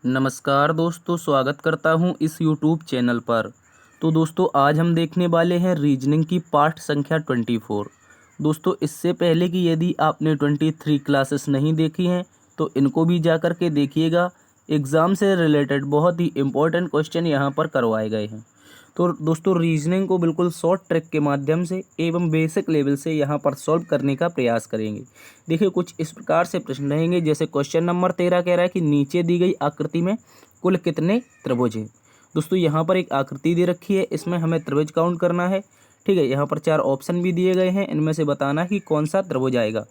नमस्कार दोस्तों, स्वागत करता हूं इस YouTube चैनल पर। तो दोस्तों, आज हम देखने वाले हैं रीजनिंग की पार्ट संख्या 24। दोस्तों, इससे पहले कि यदि आपने 23 क्लासेस नहीं देखी हैं तो इनको भी जा कर के देखिएगा। एग्ज़ाम से रिलेटेड बहुत ही इम्पोर्टेंट क्वेश्चन यहाँ पर करवाए गए हैं। तो दोस्तों, रीजनिंग को बिल्कुल शॉर्ट ट्रिक के माध्यम से एवं बेसिक लेवल से यहाँ पर सॉल्व करने का प्रयास करेंगे। देखिए, कुछ इस प्रकार से प्रश्न रहेंगे। जैसे क्वेश्चन नंबर 13 कह रहा है कि नीचे दी गई आकृति में कुल कितने त्रिभुज हैं। दोस्तों, यहाँ पर एक आकृति दे रखी है, इसमें हमें त्रिभुज काउंट करना है। ठीक है, यहाँ पर 4 ऑप्शन भी दिए गए हैं, इनमें से बताना है कि कौन सा त्रिभुज आएगा।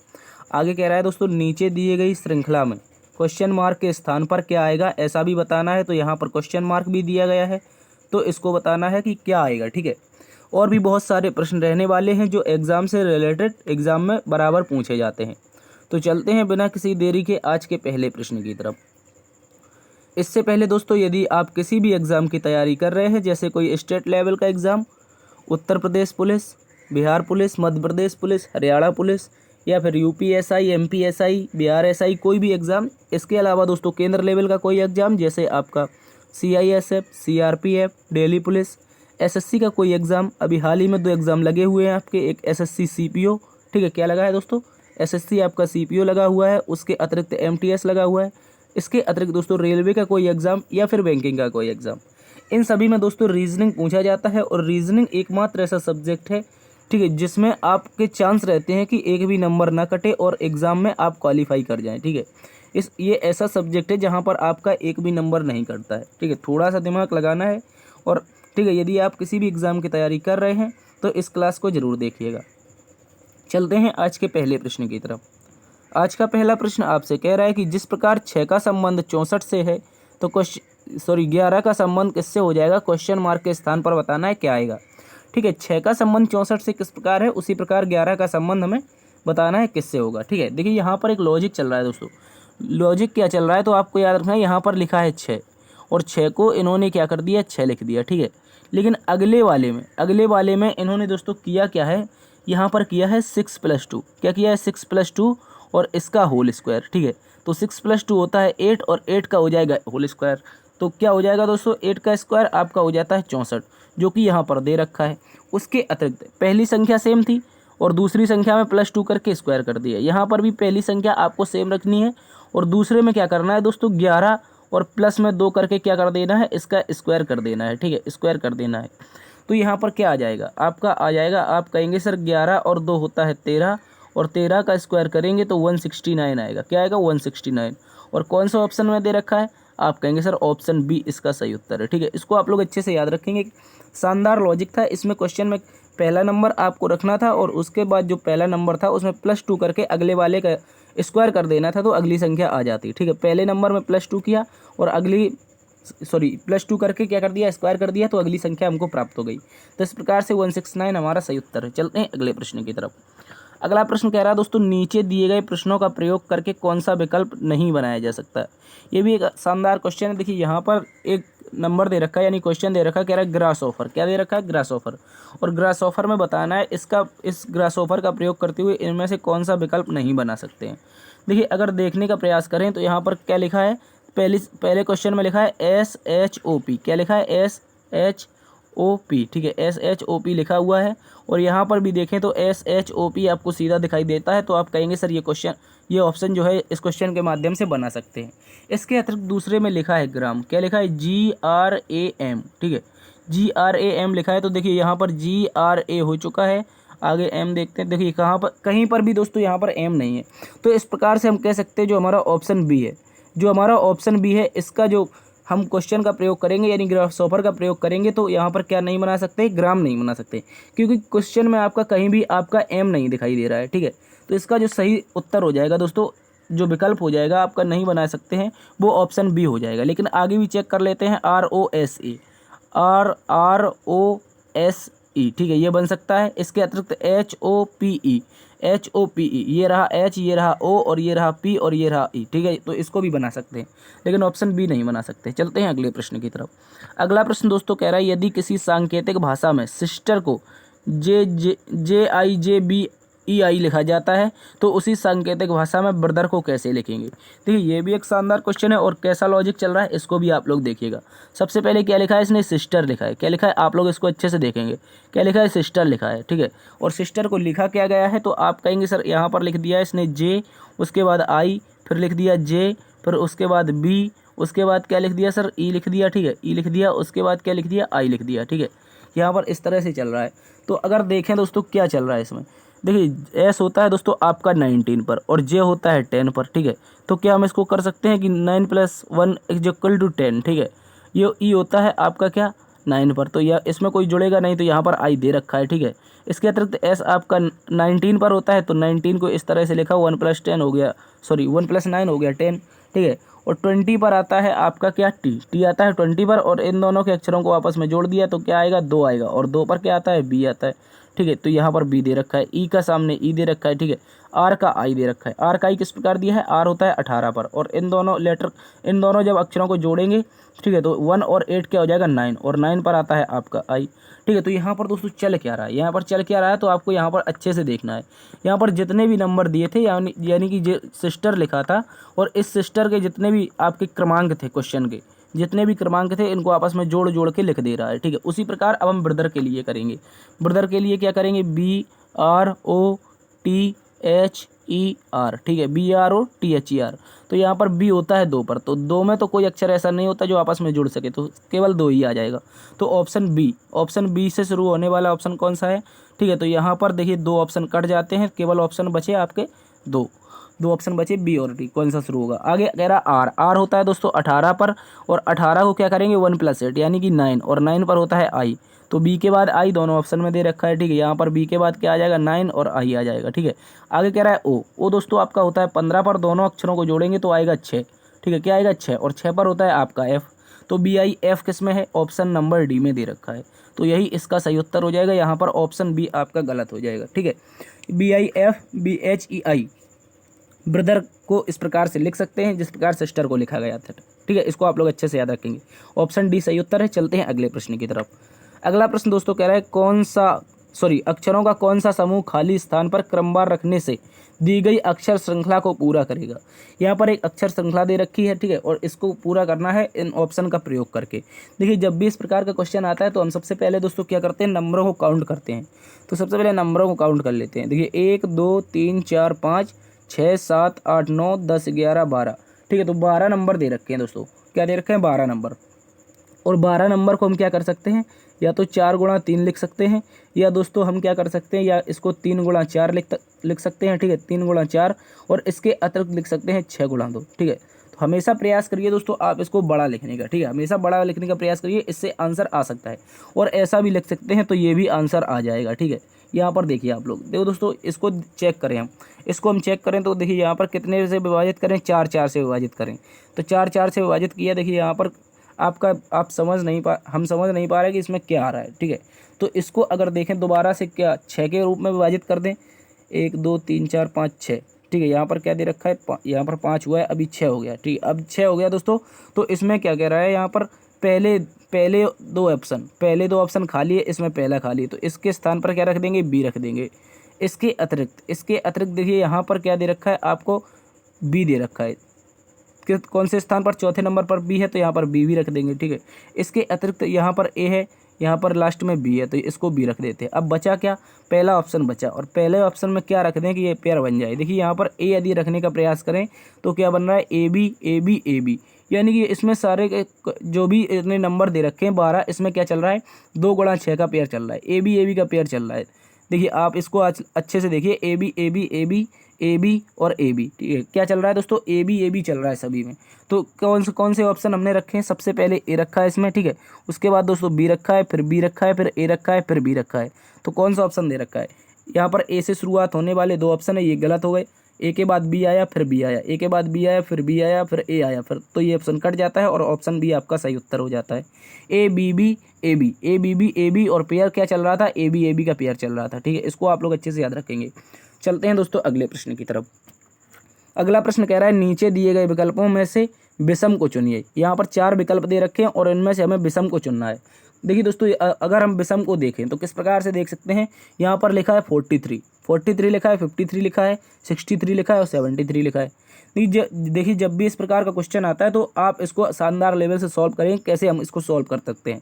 आगे कह रहा है दोस्तों, नीचे दिए गई श्रृंखला में क्वेश्चन मार्क के स्थान पर क्या आएगा, ऐसा भी बताना है। तो यहाँ पर क्वेश्चन मार्क भी दिया गया है, तो इसको बताना है कि क्या आएगा। ठीक है, और भी बहुत सारे प्रश्न रहने वाले हैं जो एग्ज़ाम से रिलेटेड एग्ज़ाम में बराबर पूछे जाते हैं। तो चलते हैं बिना किसी देरी के आज के पहले प्रश्न की तरफ। इससे पहले दोस्तों, यदि आप किसी भी एग्ज़ाम की तैयारी कर रहे हैं, जैसे कोई स्टेट लेवल का exam, Uttar Pradesh police, Bihar police, Madhya Pradesh police, Haryana police, या फिर यूपीएसआई, एमपीएसआई, बिहार एसआई, कोई भी एग्ज़ाम, इसके अलावा दोस्तों केंद्र लेवल का कोई एग्ज़ाम, जैसे आपका CISF, CRPF, Delhi police, SSC का कोई एग्ज़ाम, अभी हाल ही में 2 एग्ज़ाम लगे हुए हैं आपके, एक एसएससी सीपीओ। ठीक है, क्या लगा है दोस्तों, एसएससी आपका सीपीओ लगा हुआ है, उसके अतिरिक्त एमटीएस लगा हुआ है। इसके अतिरिक्त दोस्तों रेलवे का कोई एग्ज़ाम या फिर बैंकिंग का कोई एग्ज़ाम, इन सभी में दोस्तों रीजनिंग पूछा जाता है। और रीजनिंग एकमात्र ऐसा सब्जेक्ट है, ठीक है, जिसमें आपके चांस रहते हैं कि एक भी नंबर ना कटे और एग्ज़ाम में आप क्वालिफाई कर जाएं। ठीक है, ये ऐसा सब्जेक्ट है जहां पर आपका एक भी नंबर नहीं कटता है। ठीक है, थोड़ा सा दिमाग लगाना है। और ठीक है, यदि आप किसी भी एग्ज़ाम की तैयारी कर रहे हैं तो इस क्लास को ज़रूर देखिएगा। चलते हैं आज के पहले प्रश्न की तरफ। आज का पहला प्रश्न आपसे कह रहा है कि जिस प्रकार 6 का संबंध 64 से है, तो 11 का संबंध किससे हो जाएगा, क्वेश्चन मार्क के स्थान पर बताना है, क्या आएगा। ठीक है, 6 का संबंध 64 से किस प्रकार है, उसी प्रकार 11 का संबंध हमें बताना है किससे होगा। ठीक है, देखिए यहाँ पर एक लॉजिक चल रहा है दोस्तों। लॉजिक क्या चल रहा है, तो आपको याद रखना है, यहाँ पर लिखा है 6 और 6 को इन्होंने क्या कर दिया, 6 लिख दिया। ठीक है, लेकिन अगले वाले में इन्होंने दोस्तों किया क्या है, यहाँ पर किया है 6+2। क्या किया है, 6+2 और इसका होल स्क्वायर। ठीक है, तो 6+2 होता है 8 और 8 का हो जाएगा होल स्क्वायर। तो क्या हो जाएगा दोस्तों, 8 का स्क्वायर आपका हो जाता है 64, जो कि यहाँ पर दे रखा है। उसके अतिरिक्त पहली संख्या सेम थी और दूसरी संख्या में +2 करके स्क्वायर कर दिया। यहाँ पर भी पहली संख्या आपको सेम रखनी है और दूसरे में क्या करना है दोस्तों, 11 और प्लस में 2 करके क्या कर देना है, इसका स्क्वायर कर देना है। ठीक है, स्क्वायर कर देना है। तो यहाँ पर क्या आ जाएगा, आपका आ जाएगा, आप कहेंगे सर 11 और 2 होता है 13 और 13 का स्क्वायर करेंगे तो 169 आएगा। क्या आएगा, 169। और कौन सा ऑप्शन में दे रखा है, आप कहेंगे सर ऑप्शन बी इसका सही उत्तर है। ठीक है, इसको आप लोग अच्छे से याद रखेंगे। शानदार लॉजिक था इसमें। क्वेश्चन में पहला नंबर आपको रखना था और उसके बाद जो पहला नंबर था उसमें +2 करके अगले वाले का स्क्वायर कर देना था, तो अगली संख्या आ जाती। ठीक है, पहले नंबर में +2 किया और +2 करके क्या कर दिया, स्क्वायर कर दिया, तो अगली संख्या हमको प्राप्त हो गई। तो इस प्रकार से 169 हमारा सही उत्तर है। चलते हैं अगले प्रश्न की तरफ। अगला प्रश्न कह रहा है दोस्तों, नीचे दिए गए प्रश्नों का प्रयोग करके कौन सा विकल्प नहीं बनाया जा सकता है। ये भी एक शानदार क्वेश्चन है। देखिए, यहाँ पर एक नंबर दे रखा है, यानी क्वेश्चन दे रखा है, कह रहा है ग्रास ऑफर। क्या दे रखा है, ग्रास ऑफर। और ग्रास ऑफर में बताना है इस ग्रास ऑफर का प्रयोग करते हुए इनमें से कौन सा विकल्प नहीं बना सकते हैं। देखिए, अगर देखने का प्रयास करें तो यहाँ पर क्या लिखा है, पहले क्वेश्चन में लिखा है SHOP। क्या लिखा है, SHOP। ठीक है, SHOP लिखा हुआ है और यहाँ पर भी देखें तो SHOP आपको सीधा दिखाई देता है। तो आप कहेंगे सर ये ऑप्शन जो है इस क्वेश्चन के माध्यम से बना सकते हैं। इसके अतिरिक्त दूसरे में लिखा है ग्राम। क्या लिखा है, GRAM। ठीक है, GRAM लिखा है। तो देखिए यहाँ पर GRA हो चुका है, आगे M देखते हैं। देखिए कहाँ पर, कहीं पर भी दोस्तों यहाँ पर M नहीं है। तो इस प्रकार से हम कह सकते हैं जो हमारा ऑप्शन बी है, इसका जो हम क्वेश्चन का प्रयोग करेंगे, यानी ग्रास ऑफर का प्रयोग करेंगे, तो यहाँ पर क्या नहीं बना सकते, ग्राम नहीं बना सकते, क्योंकि क्वेश्चन में आपका कहीं भी आपका एम नहीं दिखाई दे रहा है। ठीक है, तो इसका जो सही उत्तर हो जाएगा दोस्तों, जो विकल्प हो जाएगा आपका नहीं बना सकते हैं, वो ऑप्शन बी हो जाएगा। लेकिन आगे भी चेक कर लेते हैं, ROSE। ठीक है, ये बन सकता है। इसके अतिरिक्त HOPE, ये रहा H, ये रहा O और ये रहा P और ये रहा E। ठीक है, तो इसको भी बना सकते हैं, लेकिन ऑप्शन बी नहीं बना सकते। चलते हैं अगले प्रश्न की तरफ। अगला प्रश्न दोस्तों कह रहा है, यदि किसी सांकेतिक भाषा में सिस्टर को JIJB ई आई लिखा जाता है तो उसी सांकेतिक भाषा में ब्रदर को कैसे लिखेंगे। देखिए ये भी एक शानदार क्वेश्चन है और कैसा लॉजिक चल रहा है इसको भी आप लोग देखिएगा। सबसे पहले क्या लिखा है इसने, सिस्टर लिखा है। क्या लिखा है आप लोग इसको अच्छे से देखेंगे, क्या लिखा है, सिस्टर लिखा है, ठीक है। और सिस्टर को लिखा क्या गया है तो आप कहेंगे सर यहाँ पर लिख दिया है इसने जे, उसके बाद आई, फिर लिख दिया जे, फिर उसके बाद बी, उसके बाद क्या लिख दिया सर, ई लिख दिया, ठीक है, ई लिख दिया, उसके बाद क्या लिख दिया, आई लिख दिया, ठीक है। यहाँ पर इस तरह से चल रहा है। तो अगर देखें दोस्तों क्या चल रहा है इसमें, देखिए एस होता है दोस्तों आपका 19 पर और जे होता है 10 पर, ठीक है। तो क्या हम इसको कर सकते हैं कि 9 + 1 = 10, ठीक है। ये ई होता है आपका क्या 9 पर, तो यह इसमें कोई जुड़ेगा नहीं तो यहाँ पर आई दे रखा है, ठीक है। इसके अतिरिक्त एस आपका 19 पर होता है तो 19 को इस तरह से लिखा 1 + 10 हो गया, सॉरी 1 + 9 हो गया 10, ठीक है। और 20 पर आता है आपका क्या टी आता है 20 पर और इन दोनों के अक्षरों को आपस में जोड़ दिया तो क्या आएगा 2 आएगा और 2 पर क्या आता है बी आता है, ठीक है। तो यहाँ पर बी दे रखा है, ई का सामने ई दे रखा है, ठीक है। आर का आई दे रखा है, आर का आई किस प्रकार दिया है, आर होता है 18 पर और इन दोनों जब अक्षरों को जोड़ेंगे, ठीक है, तो 1 और 8 क्या हो जाएगा 9 और 9 पर आता है आपका आई, ठीक है। तो यहाँ पर दोस्तों चल क्या रहा है, यहाँ पर चल क्या रहा है तो आपको यहाँ पर अच्छे से देखना है। यहाँ पर जितने भी नंबर दिए थे यानी कि जो सिस्टर लिखा था और इस सिस्टर के जितने भी आपके क्रमांक थे, क्वेश्चन के जितने भी क्रमांक थे इनको आपस में जोड़ जोड़ के लिख दे रहा है, ठीक है। उसी प्रकार अब हम ब्रदर के लिए करेंगे। ब्रदर के लिए क्या करेंगे, BROTHER, ठीक है, BROTHER। तो यहाँ पर बी होता है 2 पर, तो 2 में तो कोई अक्षर ऐसा नहीं होता जो आपस में जुड़ सके, तो केवल 2 ही आ जाएगा। तो ऑप्शन बी से शुरू होने वाला ऑप्शन कौन सा है, ठीक है। तो यहाँ पर देखिए 2 ऑप्शन कट जाते हैं, केवल ऑप्शन बचे आपके 2 ऑप्शन बचे बी और डी, कौन सा शुरू होगा। आगे कह रहा आर होता है दोस्तों 18 पर और 18 को क्या करेंगे 1 + 8 यानी कि 9 और 9 पर होता है आई, तो बी के बाद आई दोनों ऑप्शन में दे रखा है, ठीक है। यहाँ पर बी के बाद क्या आ जाएगा 9 और आई आ जाएगा, ठीक है। आगे कह रहा है ओ दोस्तों आपका होता है 15 पर, दोनों अक्षरों को जोड़ेंगे तो आएगा 6, ठीक है। क्या आएगा 6 और 6 पर होता है आपका एफ, तो BIF किस में है, ऑप्शन नंबर डी में दे रखा है, तो यही इसका सही उत्तर हो जाएगा। यहाँ पर ऑप्शन बी आपका गलत हो जाएगा, ठीक है। BIFBHEI ब्रदर को इस प्रकार से लिख सकते हैं जिस प्रकार सिस्टर को लिखा गया था, ठीक है। इसको आप लोग अच्छे से याद रखेंगे। ऑप्शन डी सही उत्तर है। चलते हैं अगले प्रश्न की तरफ। अगला प्रश्न दोस्तों कह रहा है अक्षरों का कौन सा समूह खाली स्थान पर क्रमवार रखने से दी गई अक्षर श्रृंखला को पूरा करेगा। यहाँ पर एक अक्षर श्रृंखला दे रखी है, ठीक है, और इसको पूरा करना है इन ऑप्शन का प्रयोग करके। देखिए जब भी इस प्रकार का क्वेश्चन आता है तो हम सबसे पहले दोस्तों क्या करते हैं, नंबरों को काउंट करते हैं। तो सबसे पहले नंबरों को काउंट कर लेते हैं। देखिए 1 2 3 4 5 6 7 8 9 10 11 12, ठीक है। तो 12 नंबर दे रखे हैं दोस्तों, क्या दे रखे हैं 12 नंबर। और 12 नंबर को हम क्या कर सकते हैं, या तो 4 × 3 लिख सकते हैं, या दोस्तों हम क्या कर सकते हैं, या इसको 3 × 4 लिख सकते हैं, ठीक है, 3 × 4, और इसके अतिरिक्त लिख सकते हैं 6 × 2, ठीक है। तो हमेशा प्रयास करिए दोस्तों आप इसको बड़ा लिखने का, ठीक है, हमेशा बड़ा लिखने का प्रयास करिए, इससे आंसर आ सकता है। और ऐसा भी लिख सकते हैं तो ये भी आंसर आ जाएगा, ठीक है। यहाँ पर देखिए आप लोग देखो दोस्तों, इसको चेक करें हम चेक करें तो देखिए यहाँ पर कितने से विभाजित करें, 4 4 से विभाजित करें, तो 4 4 से विभाजित किया। देखिए यहाँ पर हम समझ नहीं पा रहे कि इसमें क्या आ रहा है, ठीक है। तो इसको अगर देखें दोबारा से क्या 6 के रूप में विभाजित कर दें, 1 2 3 4 5 6, ठीक है। यहाँ पर क्या दे रखा है, यहाँ पर 5 हुआ है, अभी 6 हो गया, ठीक है। अब 6 हो गया दोस्तों, तो इसमें क्या कह रहा है, यहाँ पर पहले दो ऑप्शन खाली है, इसमें पहला खाली है, तो इसके स्थान पर क्या रख देंगे, बी रख देंगे। इसके अतिरिक्त देखिए यहाँ पर क्या दे रखा है, आपको बी दे रखा है, कौन से स्थान पर, चौथे नंबर पर बी है, तो यहाँ पर बी भी रख देंगे, ठीक है। इसके अतिरिक्त यहाँ पर ए है, यहाँ पर लास्ट में बी है, तो इसको बी रख देते हैं। अब बचा क्या, पहला ऑप्शन बचा, और पहले ऑप्शन में क्या रख दें कि ये पेयर बन जाए। देखिए यहाँ पर ए यदि रखने का प्रयास करें तो क्या बन रहा है, AB, यानी कि इसमें सारे जो भी इतने नंबर दे रखे हैं 12, इसमें क्या चल रहा है, 2 × 6 का पेयर चल रहा है, AB का पेयर चल रहा है। देखिए आप इसको अच्छे से देखिए, AB और AB, ठीक है। क्या चल रहा है दोस्तों, AB चल रहा है सभी में। तो कौन से ऑप्शन हमने रखे हैं, सबसे पहले ए रखा है इसमें, ठीक है। उसके बाद दोस्तों बी रखा है, फिर बी रखा है, फिर ए रखा है, फिर बी रखा है। तो कौन सा ऑप्शन दे रखा है, यहाँ पर ए से शुरुआत होने वाले 2 ऑप्शन है, ये गलत हो गए। ए के बाद बी आया, फिर बी आया, ए के बाद बी आया, फिर बी आया, फिर ए आया, फिर तो ये ऑप्शन कट जाता है और ऑप्शन बी आपका सही उत्तर हो जाता है। ABB और पेयर क्या चल रहा था, AB का पेयर चल रहा था, ठीक है। इसको आप लोग अच्छे से याद रखेंगे। चलते हैं दोस्तों अगले प्रश्न की तरफ। अगला प्रश्न कह रहा है, नीचे दिए गए विकल्पों में से विषम को चुनिए। यहाँ पर 4 विकल्प दे रखे हैं और इनमें से हमें विषम को चुनना है। देखिए दोस्तों, अगर हम विषम को देखें तो किस प्रकार से देख सकते हैं। यहाँ पर लिखा है 43 लिखा है, 53 लिखा है, 63 लिखा है और 73 लिखा है। देखिए जब भी इस प्रकार का क्वेश्चन आता है तो आप इसको शानदार लेवल से सॉल्व करेंगे। कैसे हम इसको सॉल्व कर सकते हैं,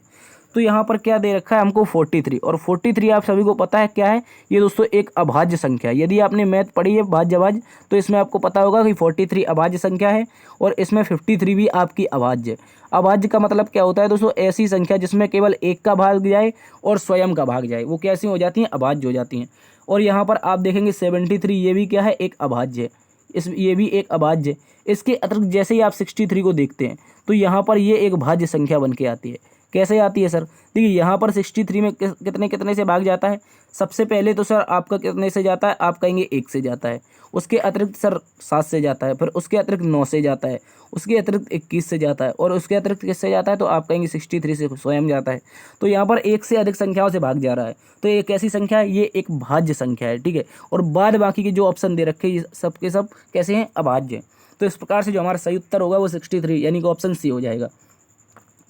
तो यहाँ पर क्या दे रखा है हमको 43, और 43 आप सभी को पता है क्या है, ये दोस्तों एक अभाज्य संख्या है। यदि आपने मैथ पढ़ी है भाज्यवाज तो इसमें आपको पता होगा कि 43 अभाज्य संख्या है और इसमें 53 भी आपकी अभाज्य। अभाज्य का मतलब क्या होता है दोस्तों, ऐसी संख्या जिसमें केवल एक का भाग जाए और स्वयं का भाग जाए, वो कैसी हो जाती हैं, अभाज्य हो जाती हैं। और यहाँ पर आप देखेंगे 73, ये भी क्या है, एक अभाज्य, ये भी एक अभाज्य। इसके अतिरिक्त जैसे ही आप 63 को देखते हैं तो यहाँ पर ये एक भाज्य संख्या बन के आती है। कैसे आती है सर, देखिए यहाँ पर 63 में कितने कितने से भाग जाता है। सबसे पहले तो सर आपका कितने से जाता है, आप कहेंगे 1 से जाता है। उसके अतिरिक्त सर 7 से जाता है, फिर उसके अतिरिक्त 9 से जाता है, उसके अतिरिक्त 21 से जाता है, और उसके अतिरिक्त किससे जाता है, तो आप कहेंगे 63 से स्वयं जाता है। तो यहाँ पर 1 से अधिक संख्याओं से भाग जा रहा है। तो ये कैसी संख्या है, ये एक भाज्य संख्या है, ठीक है। और बाद बाकी के जो ऑप्शन दे रखे ये सब के सब कैसे हैं, अभाज्य। तो इस प्रकार से जो हमारा सही उत्तर होगा वो 63 यानी कि ऑप्शन सी हो जाएगा।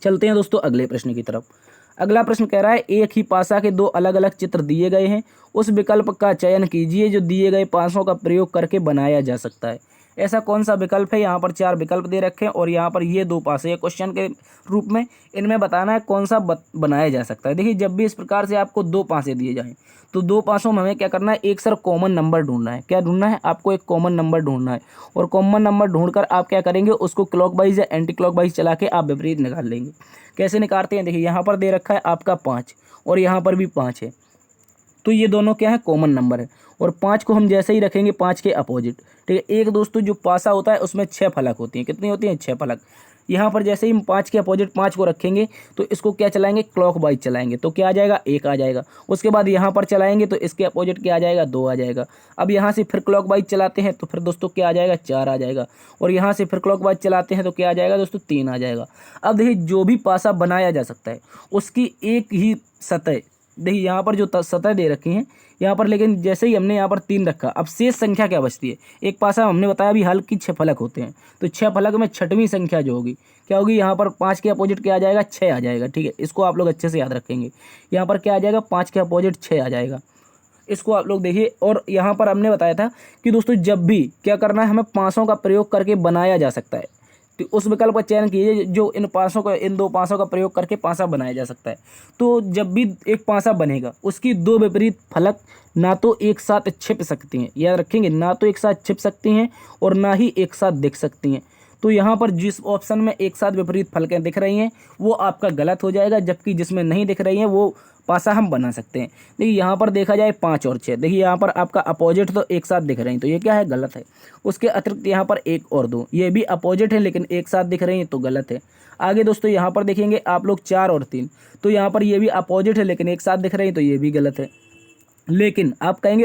चलते हैं दोस्तों अगले प्रश्न की तरफ। अगला प्रश्न कह रहा है, एक ही पासा के दो अलग अलग चित्र दिए गए हैं, उस विकल्प का चयन कीजिए जो दिए गए पासों का प्रयोग करके बनाया जा सकता है। ऐसा कौन सा विकल्प है। यहाँ पर 4 विकल्प दे रखे हैं और यहाँ पर ये 2 पासे क्वेश्चन के रूप में, इनमें बताना है कौन सा बनाया जा सकता है। देखिए जब भी इस प्रकार से आपको 2 पासे दिए जाएं तो 2 पासों में हमें क्या करना है, एक सर कॉमन नंबर ढूंढना है। क्या ढूंढना है, आपको एक कॉमन नंबर ढूंढना है, और कॉमन नंबर ढूंढकर आप क्या करेंगे, उसको क्लॉकवाइज या एंटी क्लॉकवाइज चला के आप विपरीत निकाल लेंगे। कैसे निकालते हैं, देखिए यहाँ पर दे रखा है आपका 5 और यहाँ पर भी 5 है, तो ये दोनों क्या है, कॉमन नंबर है। और 5 को हम जैसे ही रखेंगे 5 के अपोजिट, ठीक है। एक दोस्तों जो पासा होता है उसमें 6 फलक होती हैं। कितनी होती हैं, 6 फलक। यहाँ पर जैसे ही हम 5 के अपोजिट 5 को रखेंगे तो इसको क्या चलाएंगे, क्लॉकवाइज चलाएंगे, तो क्या आ जाएगा, 1 आ जाएगा। उसके बाद यहाँ पर चलाएंगे तो इसके अपोजिट क्या आ जाएगा, 2 आ जाएगा। अब यहाँ से फिर क्लॉकवाइज चलाते हैं तो फिर दोस्तों क्या आ जाएगा, 4 आ जाएगा। और यहाँ से फिर क्लॉकवाइज चलाते हैं तो क्या आ जाएगा दोस्तों, 3 आ जाएगा। अब देखिए जो भी पासा बनाया जा सकता है उसकी एक ही सतह, देखिए यहाँ पर जो सतह दे रखी हैं यहाँ पर, लेकिन जैसे ही हमने यहाँ पर 3 रखा, अब शेष संख्या क्या बचती है। एक पासा हमने बताया अभी हल की 6 फलक होते हैं, तो 6 फलक में 6वीं संख्या जो होगी क्या होगी, यहाँ पर 5 के अपोजिट क्या आ जाएगा, 6 आ जाएगा, ठीक है। इसको आप लोग अच्छे से याद रखेंगे। यहाँ पर क्या आ जाएगा, 5 के अपोजिट 6 आ जाएगा। इसको आप लोग देखिए। और यहाँ पर हमने बताया था कि दोस्तों जब भी क्या करना है, हमें पासों का प्रयोग करके बनाया जा सकता है, तो उस विकल्प का चयन कीजिए जो इन 2 पासों का प्रयोग करके पासा बनाया जा सकता है। तो जब भी एक पासा बनेगा उसकी 2 विपरीत फलक ना तो एक साथ छिप सकती हैं, याद रखेंगे, ना तो एक साथ छिप सकती हैं और ना ही एक साथ दिख सकती हैं। तो यहाँ पर जिस ऑप्शन में एक साथ विपरीत फलकें दिख रही हैं वो आपका गलत हो जाएगा, जबकि जिसमें नहीं दिख रही हैं वो पासा हम बना सकते हैं। देखिए यहाँ पर देखा जाए 5 और 6, देखिए यहाँ पर आपका अपोजिट तो एक साथ दिख रहे हैं तो ये क्या है, गलत है। उसके अतिरिक्त यहाँ पर 1 और 2 ये भी अपोजिट है लेकिन एक साथ दिख रही हैं तो गलत है। आगे दोस्तों यहाँ पर देखेंगे आप लोग 4 और 3, तो यहाँ पर ये भी अपोजिट है लेकिन एक साथ दिख रही हैं तो ये भी गलत है। लेकिन आप कहेंगे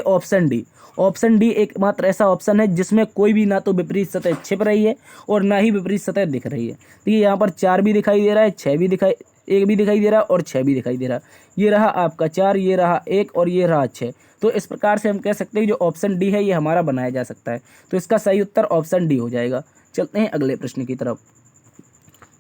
ऑप्शन डी एकमात्र ऐसा ऑप्शन है जिसमें कोई भी ना तो विपरीत सतह छिप रही है और ना ही विपरीत सतह दिख रही है। देखिए यहाँ पर 4 भी दिखाई दे रहा है, 1 भी दिखाई दे रहा है और 6 भी दिखाई दे रहा है। ये रहा आपका 4, ये रहा 1 और ये रहा 6। तो इस प्रकार से हम कह सकते हैं जो ऑप्शन डी है ये हमारा बनाया जा सकता है। तो इसका सही उत्तर ऑप्शन डी हो जाएगा। चलते हैं अगले प्रश्न की तरफ।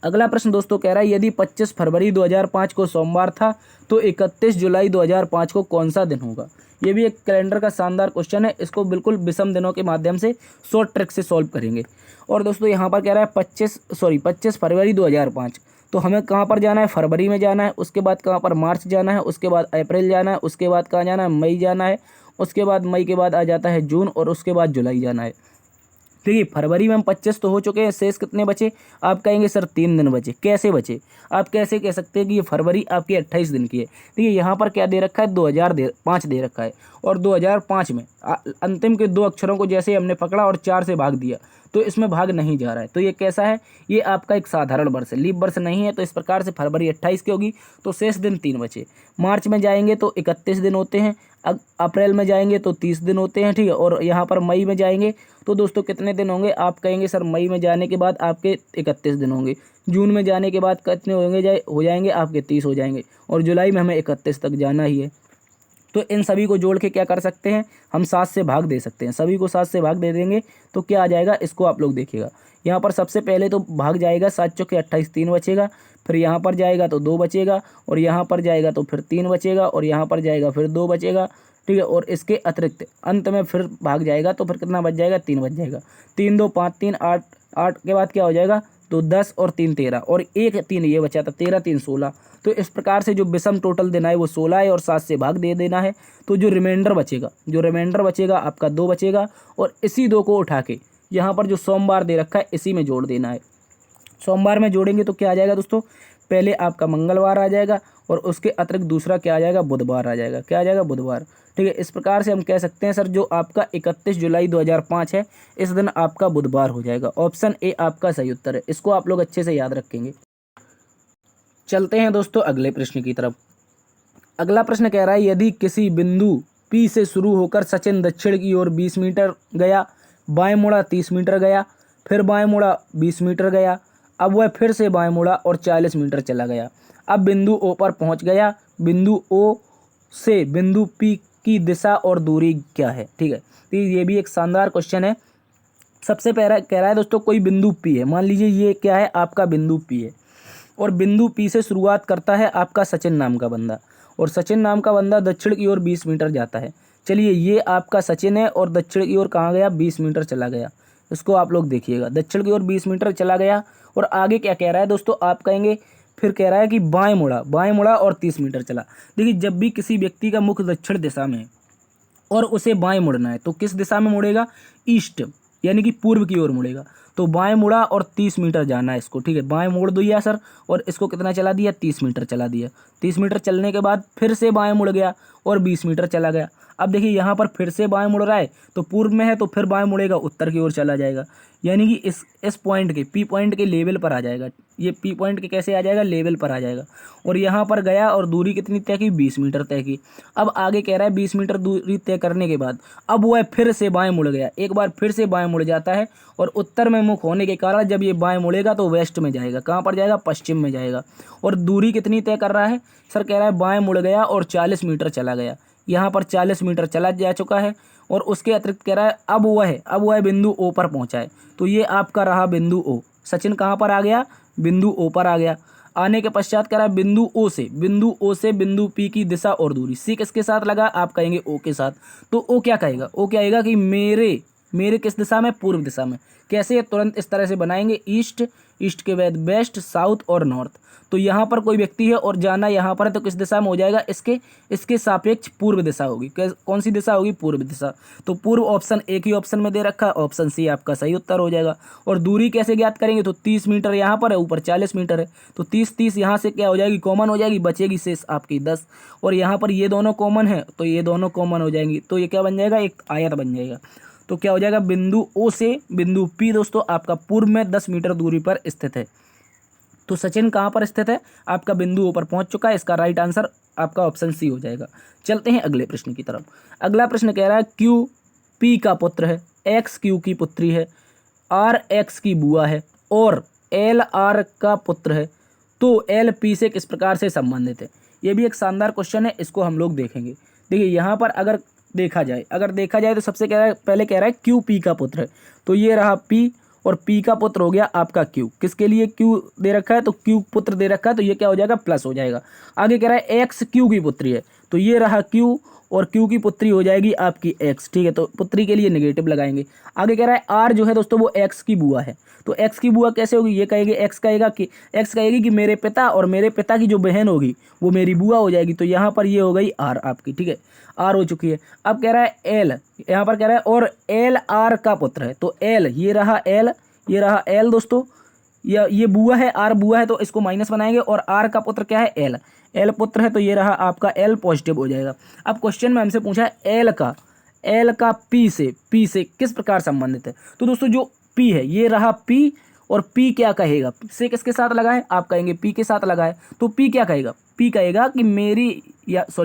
अगला प्रश्न दोस्तों कह रहा है, यदि 25 फरवरी 2005 को सोमवार था तो 31 जुलाई 2005 को कौन सा दिन होगा। ये भी एक कैलेंडर का शानदार क्वेश्चन है। इसको बिल्कुल विषम दिनों के माध्यम से शॉर्ट ट्रिक से सॉल्व करेंगे। और दोस्तों यहाँ पर कह रहा है 25 फरवरी 2005, तो हमें कहाँ पर जाना है, फरवरी में जाना है। उसके बाद कहाँ पर, मार्च जाना है। उसके बाद अप्रैल जाना है। उसके बाद कहाँ जाना है, मई जाना है। उसके बाद मई के बाद आ जाता है जून और उसके बाद जुलाई जाना है। देखिए फरवरी में हम 25 तो हो चुके हैं, शेष कितने बचे, आप कहेंगे सर 3 दिन बचे। कैसे बचे, आप कैसे कह सकते हैं कि ये फरवरी आपकी 28 दिन की है। देखिए यहाँ पर क्या दे रखा है, 2005 दे रखा है और 2005 में अंतिम के 2 अक्षरों को जैसे हमने पकड़ा और 4 से भाग दिया तो इसमें भाग नहीं जा रहा है। तो ये कैसा है, ये आपका एक साधारण वर्ष है, लीप वर्ष नहीं है। तो इस प्रकार से फरवरी 28 की होगी तो शेष दिन 3 बचे। मार्च में जाएंगे तो 31 दिन होते हैं। अप्रैल में जाएंगे तो 30 दिन होते हैं, ठीक है। और यहाँ पर मई में जाएंगे तो दोस्तों कितने दिन होंगे, आप कहेंगे सर मई में जाने के बाद आपके 31 दिन होंगे। जून में जाने के बाद कितने होंगे, हो जाएंगे आपके 30 हो जाएंगे। और जुलाई में हमें 31 तक जाना ही है। तो इन सभी को जोड़ के क्या कर सकते हैं, हम 7 से भाग दे सकते हैं। सभी को 7 से भाग दे देंगे तो क्या आ जाएगा, इसको आप लोग देखिएगा। यहाँ पर सबसे पहले तो भाग जाएगा 7 चौके 28, 3 बचेगा, फिर यहाँ पर जाएगा तो 2 बचेगा, और यहाँ पर जाएगा तो फिर 3 बचेगा, और यहाँ पर जाएगा फिर 2 बचेगा, ठीक है। और इसके अतिरिक्त अंत में फिर भाग जाएगा तो फिर कितना बच जाएगा, 3 बच जाएगा। 3 2 5 3 8, 8 के बाद क्या हो जाएगा, तो 10 और 3 13, और 1 3 ये बचा था, 13 3 16। तो इस प्रकार से जो विषम टोटल देना है वो 16 है, और 7 से भाग दे देना है। तो जो रिमाइंडर बचेगा आपका 2 बचेगा, और इसी 2 को उठा के यहाँ पर जो सोमवार दे रखा है इसी में जोड़ देना है। सोमवार में जोड़ेंगे तो क्या आ जाएगा दोस्तों, पहले आपका मंगलवार आ जाएगा, और उसके अतिरिक्त दूसरा क्या आ जाएगा, बुधवार आ जाएगा। क्या आ जाएगा, बुधवार, ठीक है। इस प्रकार से हम कह सकते हैं सर जो आपका 31 जुलाई 2005 है, इस दिन आपका बुधवार हो जाएगा। ऑप्शन ए आपका सही उत्तर है, इसको आप लोग अच्छे से याद रखेंगे। चलते हैं दोस्तों अगले प्रश्न की तरफ। अगला प्रश्न कह रहा है, यदि किसी बिंदु P से शुरू होकर सचिन दक्षिण की ओर 20 मीटर गया, बाएं मुड़ा 30 मीटर गया, फिर बाएं मुड़ा 20 मीटर गया, अब वह फिर से बाएं मुड़ा और 40 मीटर चला गया। अब बिंदु O पर पहुंच गया। बिंदु O से बिंदु P की दिशा और दूरी क्या है, ठीक है। तो ये भी एक शानदार क्वेश्चन है। सबसे पहला कह रहा है दोस्तों कोई बिंदु P है, मान लीजिए ये क्या है, आपका बिंदु P है, और बिंदु P से शुरुआत करता है आपका सचिन नाम का बंदा, और सचिन नाम का बंदा दक्षिण की ओर 20 मीटर जाता है। चलिए ये आपका सचिन है, और दक्षिण की ओर कहाँ गया, 20 मीटर चला गया। इसको आप लोग देखिएगा, दक्षिण की ओर 20 मीटर चला गया, और आगे क्या कह रहा है दोस्तों, आप कहेंगे फिर कह रहा है कि बाएं मुड़ा और 30 मीटर चला। देखिए जब भी किसी व्यक्ति का मुख दक्षिण दिशा में है और उसे बाएं मुड़ना है तो किस दिशा में मुड़ेगा, ईस्ट, यानी कि पूर्व की ओर मुड़ेगा। तो बाएं मुड़ा और 30 मीटर जाना है इसको, ठीक है। बाएं मोड़ दिया सर, और इसको कितना चला दिया, 30 मीटर चला दिया। 30 मीटर चलने के बाद फिर से बाएं मुड़ गया और 20 मीटर चला गया। अब देखिए यहाँ पर फिर से बाएं मुड़ रहा है, तो पूर्व में है तो फिर बाएं मुड़ेगा, उत्तर की ओर चला जाएगा, यानी कि इस पॉइंट के P पॉइंट के लेवल पर आ जाएगा। ये P पॉइंट के कैसे आ जाएगा, लेवल पर आ जाएगा। और यहाँ पर गया और दूरी कितनी तय की, 20 मीटर तय की। अब आगे कह रहा है 20 मीटर दूरी तय करने के बाद अब वह फिर से बाएं मुड़ गया, एक बार फिर से बाएं मुड़ जाता है, और उत्तर में मुख होने के कारण जब ये बाएं मुड़ेगा तो वेस्ट में जाएगा। कहाँ पर जाएगा, पश्चिम में जाएगा। और दूरी कितनी तय कर रहा है सर, कह रहा है बाएं मुड़ गया और 40 मीटर चला गया। यहाँ पर 40 मीटर चला जा चुका है, और उसके अतिरिक्त कह रहा है अब वह बिंदु O पर पहुंचा है। तो ये आपका रहा बिंदु O। सचिन कहाँ पर आ गया, बिंदु O पर आ गया। आने के पश्चात कह रहा है बिंदु O से बिंदु P की दिशा और दूरी। C किसके साथ लगा, आप कहेंगे O के साथ। तो O क्या कहेगा, O क्या कहेगा कि मेरे किस दिशा में, पूर्व दिशा में। कैसे, तुरंत इस तरह से बनाएंगे, ईस्ट के बाद वेस्ट, साउथ और नॉर्थ। तो यहाँ पर कोई व्यक्ति है और जाना यहाँ पर है, तो किस दिशा में हो जाएगा, इसके सापेक्ष पूर्व दिशा होगी। कौन सी दिशा होगी, पूर्व दिशा। तो पूर्व ऑप्शन एक ही ऑप्शन में दे रखा है, ऑप्शन सी आपका सही उत्तर हो जाएगा। और दूरी कैसे ज्ञात करेंगे, तो 30 मीटर यहाँ पर है, ऊपर 40 मीटर है, तो 30 यहाँ से क्या हो जाएगी, कॉमन हो जाएगी, बचेगी शेष आपकी 10। और यहाँ पर ये दोनों कॉमन है, तो ये दोनों कॉमन हो जाएंगी, तो ये क्या बन जाएगा, एक आयत बन जाएगा। तो क्या हो जाएगा, बिंदु O से बिंदु P दोस्तों आपका पूर्व में 10 मीटर दूरी पर स्थित है। तो सचिन कहाँ पर स्थित है, आपका बिंदु O पर पहुंच चुका है। इसका राइट आंसर आपका ऑप्शन सी हो जाएगा। चलते हैं अगले प्रश्न की तरफ। अगला प्रश्न कह रहा है Q P का पुत्र है, X Q की पुत्री है, R X की बुआ है, और L R का पुत्र है, तो L P से किस प्रकार से संबंधित है। ये भी एक शानदार क्वेश्चन है, इसको हम लोग देखेंगे। देखिए यहाँ पर अगर देखा जाए तो सबसे पहले कह रहा है Q P का पुत्र है, तो ये रहा P, और P का पुत्र हो गया आपका Q। किसके लिए Q दे रखा है, तो Q पुत्र दे रखा है, तो ये क्या हो जाएगा, प्लस हो जाएगा। आगे कह रहा है X Q की पुत्री है, तो ये रहा Q, और Q की पुत्री हो जाएगी आपकी X, ठीक है। तो पुत्री के लिए नेगेटिव लगाएंगे। आगे कह रहा है R जो है दोस्तों वो X की बुआ है, तो X की बुआ कैसे होगी, ये कहेगी X कहेगी कि मेरे पिता, और मेरे पिता की जो बहन होगी वो मेरी बुआ हो जाएगी। तो यहाँ पर ये हो गई R आपकी, ठीक है, R हो चुकी है। अब कह रहा है L, यहाँ पर कह रहा है और L R का पुत्र है, तो L ये रहा L दोस्तों, ये बुआ है, R बुआ है, तो इसको माइनस बनाएंगे, और R का पुत्र क्या है, L पुत्र है, तो ये रहा आपका L पॉजिटिव हो जाएगा। अब क्वेश्चन में हमसे पूछा है L का P से किस प्रकार संबंधित है। तो दोस्तों जो P है ये रहा P, और P क्या कहेगा, से किसके साथ लगा है, आप कहेंगे P के साथ लगा है, तो P क्या कहेगा, P कहेगा कि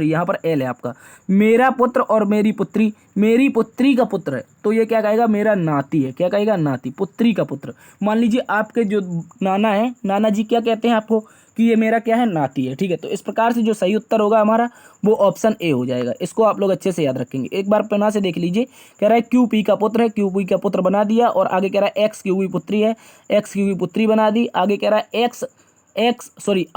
यहाँ पर L है आपका, मेरा पुत्र और मेरी पुत्री का पुत्र है, तो ये क्या कहेगा, मेरा नाती है। क्या कहेगा, नाती, पुत्री का पुत्र। मान लीजिए आपके जो नाना है, नाना जी क्या कहते हैं आपको, कि ये मेरा क्या है, नाती है। ठीक है, तो इस प्रकार से जो सही उत्तर होगा हमारा वो ऑप्शन ए हो जाएगा। इसको आप लोग अच्छे से याद रखेंगे। एक बार पन्ना से देख लीजिए, कह रहा है क्यू पी का पुत्र है, क्यू पी का पुत्र बना दिया, और आगे कह रहा है एक्स क्यू की पुत्री है, एक्स क्यू की पुत्री बना दी। आगे कह रहा है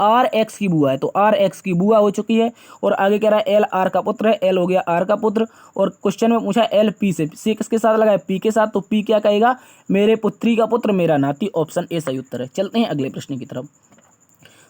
आर एक्स की बुआ है, तो आर एक्स की बुआ हो चुकी है। और आगे कह रहा है एल आर का पुत्र है, एल हो गया आर का पुत्र। और क्वेश्चन में पूछा एल पी से, सी किसके साथ लगा है, पी के साथ, तो पी क्या कहेगा, मेरे पुत्री का पुत्र, मेरा नाती। ऑप्शन ए सही उत्तर है। चलते हैं अगले प्रश्न की तरफ।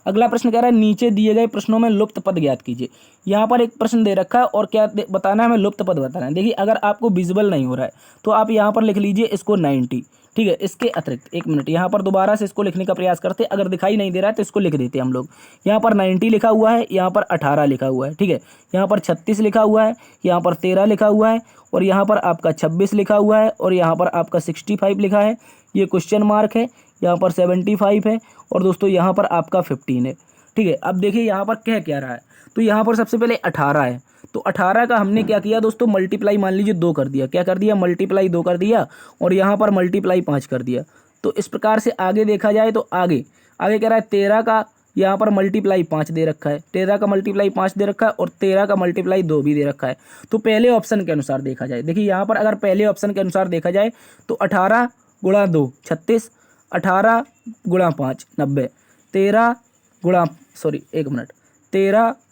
अगला प्रश्न कह रहा है नीचे दिए गए प्रश्नों में लुप्त पद ज्ञात कीजिए। यहाँ पर एक प्रश्न दे रखा है और क्या बताना है, हमें लुप्त पद बताना है। देखिए अगर आपको विजिबल नहीं हो रहा है तो आप यहाँ पर लिख लीजिए इसको 90। ठीक है, इसके अतिरिक्त एक मिनट यहाँ पर दोबारा से इसको लिखने का प्रयास करते हैं। अगर दिखाई नहीं दे रहा है तो इसको लिख देते हैं हम लोग। यहाँ पर 90 लिखा हुआ है, यहाँ पर 18 लिखा हुआ है। ठीक है, यहाँ पर 36 लिखा हुआ है, यहाँ पर 13 लिखा हुआ है, और यहाँ पर आपका 26 लिखा हुआ है, और यहाँ पर आपका 65 लिखा है। ये क्वेश्चन मार्क है, यहाँ पर 75 है, और दोस्तों यहाँ पर आपका 15 है। ठीक है, अब देखिए यहाँ पर कह क्या रहा है, तो यहाँ पर सबसे पहले 18 है, तो 18 का हमने क्या किया दोस्तों, मल्टीप्लाई मान लीजिए 2 कर दिया। क्या कर दिया, मल्टीप्लाई 2 कर दिया, और यहाँ पर मल्टीप्लाई 5 कर दिया। तो इस प्रकार से आगे देखा जाए तो आगे कह रहा है 13 का यहाँ पर मल्टीप्लाई 5 दे रखा है, 13 का मल्टीप्लाई 5 दे रखा है, और 13 का मल्टीप्लाई 2 भी दे रखा है। तो पहले ऑप्शन के अनुसार देखा जाए, देखिए यहाँ पर अगर पहले ऑप्शन के अनुसार देखा जाए तो 18 गुणा 2 36, 18 गुणा 5 90, 13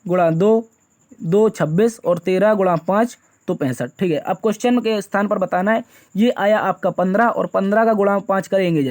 गुणा 2 26, और 13 गुणा 5 तो 65। ठीक है, अब क्वेश्चन के स्थान पर बताना है, ये आया आपका 15, और 15 का गुणा 5 करेंगे,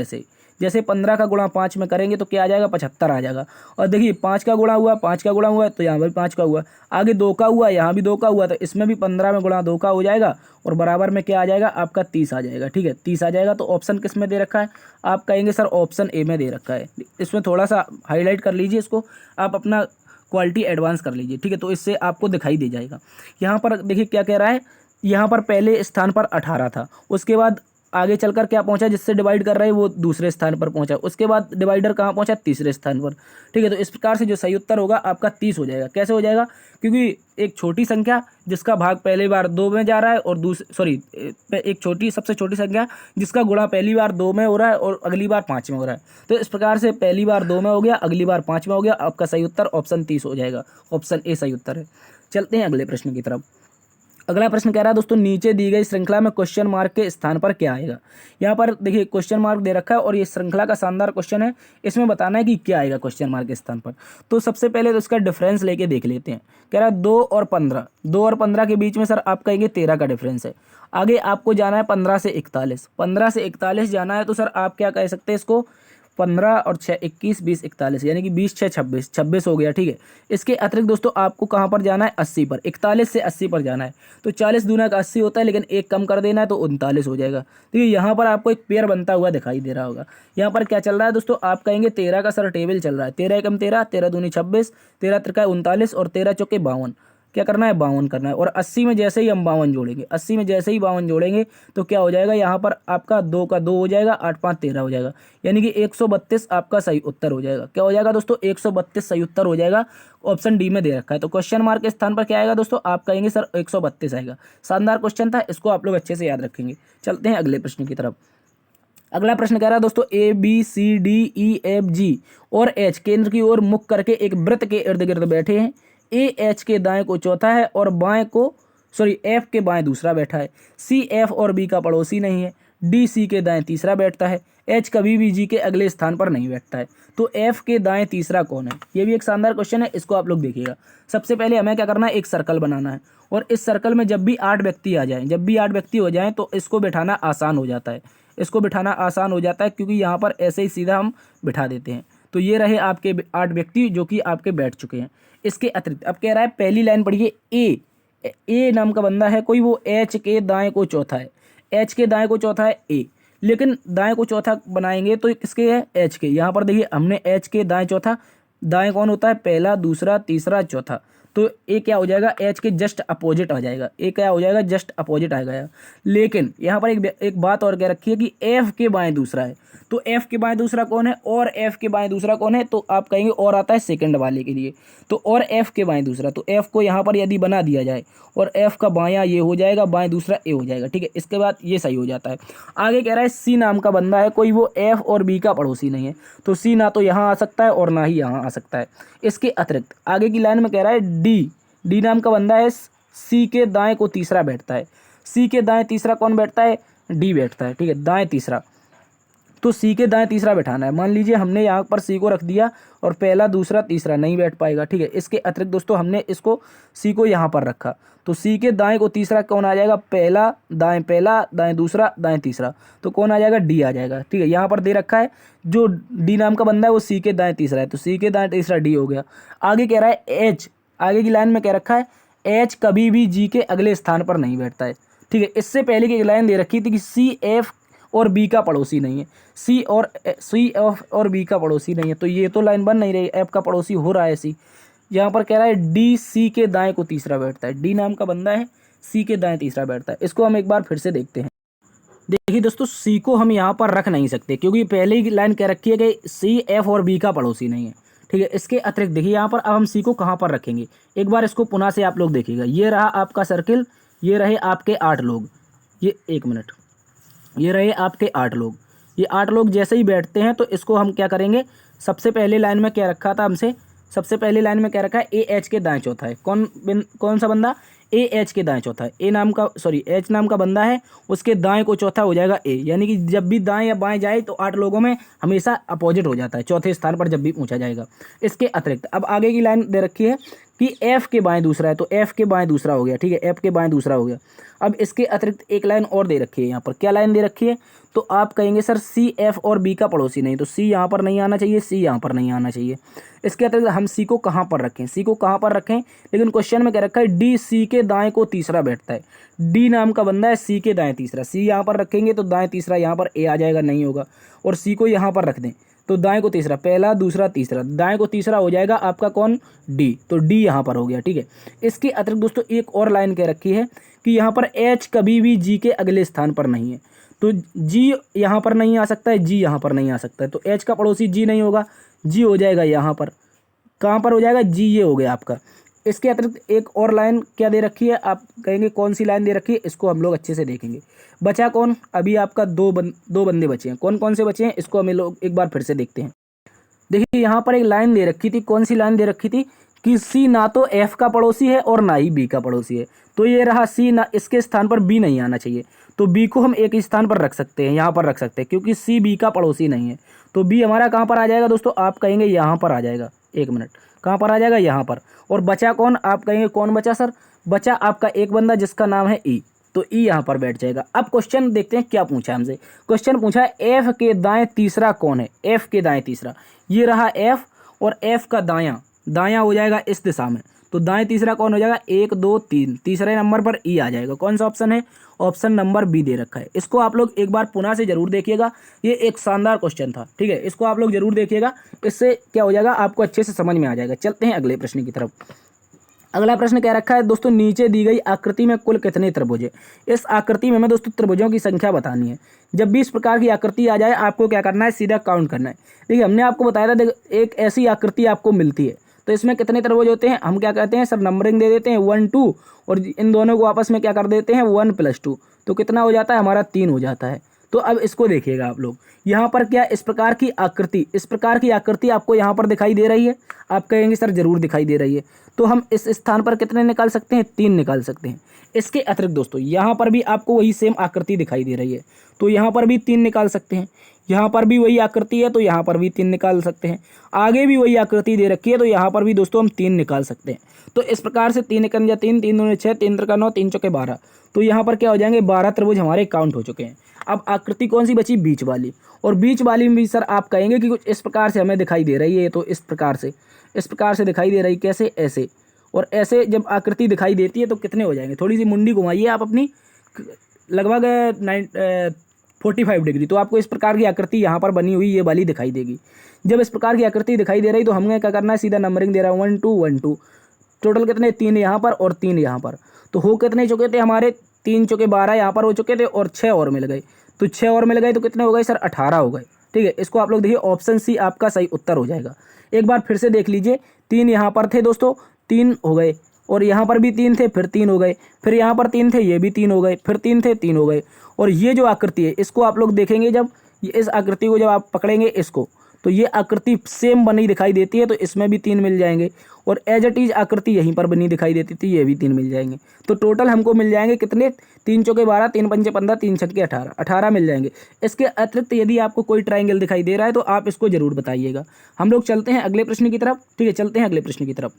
जैसे 15 का गुणा 5 में करेंगे तो क्या आ जाएगा, 75 आ जाएगा। और देखिए 5 का गुणा हुआ, 5 का गुणा हुआ तो यहाँ पर 5 का हुआ, आगे 2 का हुआ, यहाँ भी 2 का हुआ, तो इसमें भी 15 में गुणा 2 का हो जाएगा, और बराबर में क्या आ जाएगा, आपका 30 आ जाएगा। ठीक है, 30 आ जाएगा। तो ऑप्शन किस में दे रखा है, आप कहेंगे सर ऑप्शन ए में दे रखा है। इसमें थोड़ा सा हाईलाइट कर लीजिए, इसको आप अपना क्वालिटी एडवांस कर लीजिए। ठीक है, तो इससे आपको दिखाई दे जाएगा। यहाँ पर देखिए क्या कह रहा है, यहाँ पर पहले स्थान पर 18 था, उसके बाद आगे चलकर क्या पहुंचा, जिससे डिवाइड कर रहे हैं वो दूसरे स्थान पर पहुंचा, उसके बाद डिवाइडर कहाँ पहुंचा, तीसरे स्थान पर। ठीक है, तो इस प्रकार से जो सही उत्तर होगा आपका 30 हो जाएगा। कैसे हो जाएगा, क्योंकि एक छोटी संख्या जिसका भाग पहली बार 2 में जा रहा है, और एक सबसे छोटी संख्या जिसका गुणा पहली बार 2 में हो रहा है और अगली बार 5 में हो रहा है। तो इस प्रकार से पहली बार 2 में हो गया, अगली बार 5 में हो गया, आपका सही उत्तर ऑप्शन 30 हो जाएगा। ऑप्शन ए सही उत्तर है। चलते हैं अगले प्रश्न की तरफ। अगला प्रश्न कह रहा है दोस्तों नीचे दी गई श्रृंखला में क्वेश्चन मार्क के स्थान पर क्या आएगा। यहाँ पर देखिए क्वेश्चन मार्क दे रखा है, और ये श्रृंखला का शानदार क्वेश्चन है, इसमें बताना है कि क्या आएगा क्वेश्चन मार्क के स्थान पर। तो सबसे पहले तो इसका डिफरेंस लेके देख लेते हैं। कह रहा है 2 और 15 के बीच में सर आप कहेंगे 13 का डिफरेंस है। आगे आपको जाना है 15 से 41 जाना है, तो सर आप क्या कह सकते हैं इसको, 15 और 6 21 20 41, यानी कि 20 6 26 हो गया। ठीक है, इसके अतिरिक्त दोस्तों आपको कहाँ पर जाना है, 80 पर, 41 से 80 पर जाना है। तो 40 दूना का 80 होता है, लेकिन एक कम कर देना है तो 39 हो जाएगा। तो यहाँ पर आपको एक पेयर बनता हुआ दिखाई दे रहा होगा। यहाँ पर क्या चल रहा है दोस्तों, आप कहेंगे 13 का सर टेबल चल रहा है, 13 एकम 13, 13 दूनी 26, 13 त्रिका 39, और 13 चौके 52। क्या करना है, 52 करना है। और 80 में जैसे ही हम 52 जोड़ेंगे, 80 में जैसे ही 52 जोड़ेंगे तो क्या हो जाएगा, यहाँ पर आपका 2 का 2 हो जाएगा, 8 5 13 हो जाएगा, यानी कि 132 आपका सही उत्तर हो जाएगा। क्या हो जाएगा दोस्तों, 132 सही उत्तर हो जाएगा। ऑप्शन डी में दे रखा है। तो क्वेश्चन मार्क के स्थान पर क्या आएगा दोस्तों, आप कहेंगे सर 132 आएगा। शानदार क्वेश्चन था, इसको आप लोग अच्छे से याद रखेंगे। चलते हैं अगले प्रश्न की तरफ। अगला प्रश्न कह रहा है दोस्तों ABCDEFG और H केंद्र की ओर मुख करके एक वृत्त के इर्द गिर्द बैठे हैं। AH के दाएं को चौथा है और F के बाएं दूसरा बैठा है। C F और B का पड़ोसी नहीं है। D C के दाएं तीसरा बैठता है। H कभी भी G के अगले स्थान पर नहीं बैठता है। तो F के दाएं तीसरा कौन है, ये भी एक शानदार क्वेश्चन है, इसको आप लोग देखिएगा। सबसे पहले हमें क्या करना है, एक सर्कल बनाना है, और इस सर्कल में जब भी 8 व्यक्ति आ जाएं, जब भी 8 व्यक्ति हो जाएं तो इसको बिठाना आसान हो जाता है। क्योंकि यहाँ पर ऐसे ही सीधा हम बिठा देते हैं। तो ये रहे आपके 8 व्यक्ति जो कि आपके बैठ चुके हैं। इसके अतिरिक्त अब कह रहा है पहली लाइन पढ़िए, ए नाम का बंदा है कोई, वो H के दाएं को चौथा है। H के दाएं को चौथा है A, लेकिन दाएं को चौथा बनाएंगे तो किसके है, H के। यहाँ पर देखिए हमने H के दाएं चौथा, दाएं कौन होता है, पहला दूसरा तीसरा चौथा, तो ए क्या हो जाएगा, H के जस्ट अपोजिट आ जाएगा। ए क्या हो जाएगा, जस्ट अपोजिट आ गया। लेकिन यहाँ पर एक बात और क्या रखी है कि F के बाएं दूसरा है, तो एफ के बाएं दूसरा कौन है, और एफ के बाएं दूसरा कौन है, तो आप कहेंगे और आता है सेकंड वाले के लिए। तो और एफ के बाएं दूसरा, तो एफ को यहाँ पर यदि बना दिया जाए और एफ का बायां ये हो जाएगा, बाएं दूसरा ए हो जाएगा, ठीक है। इसके बाद ये सही हो जाता है। आगे कह रहा है सी नाम का बंदा है, कोई वो एफ और बी का पड़ोसी नहीं है, तो सी ना तो यहाँ आ सकता है और ना ही यहाँ आ सकता है। इसके अतिरिक्त आगे की लाइन में कह रहा है डी नाम का बंदा है, सी के दाएं को तीसरा बैठता है। सी के दाएं तीसरा कौन बैठता है, डी बैठता है, ठीक है, दाएं तीसरा। तो सी के दाएं तीसरा बैठाना है। मान लीजिए हमने यहाँ पर सी को रख दिया और पहला दूसरा तीसरा नहीं बैठ पाएगा, ठीक है। इसके अतिरिक्त दोस्तों हमने इसको सी को यहाँ पर रखा, तो सी के दाएं को तीसरा कौन आ जाएगा, पहला दाएं दूसरा दाएं तीसरा, तो कौन आ जाएगा, डी आ जाएगा, ठीक है। यहाँ पर दे रखा है जो डी नाम का बंदा है वो सी के दाएं तीसरा है, तो सी के दाएं तीसरा डी हो गया। आगे कह रहा है एच, आगे की लाइन में कह रखा है एच कभी भी जी के अगले स्थान पर नहीं बैठता है, ठीक है। इससे पहले की एक लाइन दे रखी थी कि सी एफ और बी का पड़ोसी नहीं है, सी एफ और बी का पड़ोसी नहीं है, तो ये तो लाइन बन नहीं रही, एफ का पड़ोसी हो रहा है सी। यहाँ पर कह रहा है डी सी के दाएं को तीसरा बैठता है, डी नाम का बंदा है, सी के दाएं तीसरा बैठता है। इसको हम एक बार फिर से देखते हैं। देखिए दोस्तों, सी को हम यहाँ पर रख नहीं सकते क्योंकि पहले ही लाइन कह रखी है कि सी एफ और बी का पड़ोसी नहीं है, ठीक है। इसके अतिरिक्त देखिए यहाँ पर अब हम सी को कहाँ पर रखेंगे, एक बार इसको पुनः से आप लोग देखिएगा। ये रहा आपका सर्किल, ये रहे आपके 8 लोग, ये 1 मिनट, ये रहे आपके 8 लोग। ये 8 लोग जैसे ही बैठते हैं तो इसको हम क्या करेंगे, सबसे पहले लाइन में क्या रखा था हमसे, सबसे पहले लाइन में क्या रखा है, ए एच के दाएं चौथा है। कौन सा बंदा, ए एच के दाएं चौथा है। एच नाम का बंदा है, उसके दाएं को चौथा हो जाएगा ए, यानी कि जब भी दाएं या बाएं जाए तो 8 लोगों में हमेशा अपोजिट हो जाता है, चौथे स्थान पर जब भी पूछा जाएगा। इसके अतिरिक्त अब आगे की लाइन दे रखी है कि एफ के बाएं दूसरा है, तो एफ के बाएं दूसरा हो गया, ठीक है, एफ के बाएं दूसरा हो गया। अब इसके अतिरिक्त एक लाइन और दे रखी है, यहाँ पर क्या लाइन दे रखी है, तो आप कहेंगे सर सी एफ और बी का पड़ोसी नहीं, तो सी यहाँ पर नहीं आना चाहिए, सी यहाँ पर नहीं आना चाहिए। इसके अतिरिक्त हम सी को कहाँ पर रखें, सी को कहाँ पर रखें, लेकिन क्वेश्चन में क्या रखा है डी सी के दाएं को तीसरा बैठता है, डी नाम का बंदा है, सी के दाएं तीसरा, सी यहाँ पर रखेंगे तो दाएं तीसरा यहाँ पर ए आ जाएगा, नहीं होगा, और सी को यहाँ पर रख दें तो दाएं को तीसरा, पहला दूसरा तीसरा, दाएं को तीसरा हो जाएगा आपका कौन, डी, तो डी यहाँ पर हो गया, ठीक है। इसके अतिरिक्त दोस्तों एक और लाइन कह रखी है कि यहाँ पर एच कभी भी जी के अगले स्थान पर नहीं है, तो जी यहाँ पर नहीं आ सकता है, जी यहाँ पर नहीं आ सकता है, तो एच का पड़ोसी जी नहीं होगा, जी हो जाएगा यहाँ पर, कहाँ पर हो जाएगा, जी ये हो गया आपका। इसके अतिरिक्त एक और लाइन क्या दे रखी है, आप कहेंगे कौन सी लाइन दे रखी है, इसको हम लोग अच्छे से देखेंगे। बचा कौन, अभी आपका दो बंदे बचे हैं, कौन कौन से बचे हैं, इसको हम लोग एक बार फिर से देखते हैं। देखिए यहाँ पर एक लाइन दे रखी थी, कौन सी लाइन दे रखी थी कि सी ना तो एफ का पड़ोसी है और ना ही बी का पड़ोसी है, तो ये रहा सी, ना इसके स्थान पर बी नहीं आना चाहिए, तो बी को हम एक स्थान पर रख सकते हैं, यहाँ पर रख सकते हैं, क्योंकि सी बी का पड़ोसी नहीं है, तो बी हमारा कहाँ पर आ जाएगा दोस्तों, आप कहेंगे यहाँ पर आ जाएगा, 1 मिनट, कहाँ पर आ जाएगा, यहाँ पर। और बचा कौन, आप कहेंगे कौन बचा सर, बचा आपका एक बंदा जिसका नाम है ई, तो ई यहाँ पर बैठ जाएगा। अब क्वेश्चन देखते हैं क्या पूछा है हमसे, क्वेश्चन पूछा है एफ के दाएं तीसरा कौन है, एफ के दाएं तीसरा, ये रहा एफ, और एफ का दायां हो जाएगा इस दिशा में, तो दाएं तीसरा कौन हो जाएगा, 1 2 3, तीसरे नंबर पर ई आ जाएगा। कौन सा ऑप्शन है, ऑप्शन नंबर बी दे रखा है। इसको आप लोग एक बार पुनः से जरूर देखिएगा, ये एक शानदार क्वेश्चन था, ठीक है, इसको आप लोग जरूर देखिएगा, इससे क्या हो जाएगा, आपको अच्छे से समझ में आ जाएगा। चलते हैं अगले प्रश्न की तरफ। अगला प्रश्न क्या रखा है दोस्तों, नीचे दी गई आकृति में कुल कितने त्रिभुज है। इस आकृति में हमें दोस्तों त्रिभुजों की संख्या बतानी है। जब भी इस प्रकार की आकृति आ जाए आपको क्या करना है, सीधा काउंट करना है। देखिए हमने आपको बताया था, देखो एक ऐसी आकृति आपको मिलती है तो इसमें कितने त्रिभुज होते हैं, हम क्या कहते हैं सर, नंबरिंग दे देते हैं 1 2, और इन दोनों को आपस में क्या कर देते हैं 1 + 2, तो कितना हो जाता है हमारा 3 हो जाता है। तो अब इसको देखिएगा आप लोग, यहाँ पर क्या इस प्रकार की आकृति आपको यहाँ पर दिखाई दे रही है, आप कहेंगे सर जरूर दिखाई दे रही है, तो हम इस स्थान पर कितने निकाल सकते हैं, 3 निकाल सकते हैं। इसके अतिरिक्त दोस्तों यहाँ पर भी आपको वही सेम आकृति दिखाई दे रही है, तो यहाँ पर भी 3 निकाल सकते हैं, यहाँ पर भी वही आकृति है तो यहाँ पर भी 3 निकाल सकते हैं, आगे भी वही आकृति दे रखी है तो यहाँ पर भी दोस्तों हम 3 निकाल सकते हैं। तो इस प्रकार से 3 × 3, 3 दूनी 6, 3 × 9, 3 × 12, तो यहाँ पर क्या हो जाएंगे 12 त्रिभुज हमारे काउंट हो चुके हैं। अब आकृति कौन सी बची, बीच वाली, और बीच वाली में भी सर आप कहेंगे कि कुछ इस प्रकार से हमें दिखाई दे रही है, तो इस प्रकार से दिखाई दे रही, कैसे, ऐसे, और ऐसे जब आकृति दिखाई देती है तो कितने हो जाएंगे, थोड़ी सी मुंडी घुमाइए आप अपनी, लगभग 45 डिग्री, तो आपको इस प्रकार की आकृति यहाँ पर बनी हुई ये वाली दिखाई देगी। जब इस प्रकार की आकृति दिखाई दे रही तो हमने क्या करना है, सीधा नंबरिंग दे रहा है 1 2 1 2, टोटल कितने, 3 यहाँ पर और 3 यहाँ पर, तो हो कितने चुके थे हमारे, 3 × 12 यहाँ पर हो चुके थे और 6 और मिल गए, तो 6 और मिल गए तो कितने हो गए सर, 18 हो गए। ठीक है, इसको आप लोग देखिए ऑप्शन सी आपका सही उत्तर हो जाएगा। एक बार फिर से देख लीजिए, 3 यहाँ पर थे दोस्तों, 3 हो गए, और यहाँ पर भी 3 थे, फिर 3 हो गए, फिर यहाँ पर 3 थे, ये भी 3 हो गए, फिर 3 थे, 3 हो गए। और ये जो आकृति है इसको आप लोग देखेंगे, जब इस आकृति को जब आप पकड़ेंगे इसको, तो ये आकृति सेम बनी दिखाई देती है, तो इसमें भी 3 मिल जाएंगे। और एज इट इज आकृति यहीं पर बनी दिखाई देती थी, ये भी 3 मिल जाएंगे। तो टोटल हमको मिल जाएंगे कितने, 3 चौके 12, 3 पंचे 15, 3 छक्के 18, 18 मिल जाएंगे। इसके अतिरिक्त यदि आपको कोई ट्राइंगल दिखाई दे रहा है तो आप इसको जरूर बताइएगा। हम लोग चलते हैं अगले प्रश्न की तरफ, ठीक है, चलते हैं अगले प्रश्न की तरफ।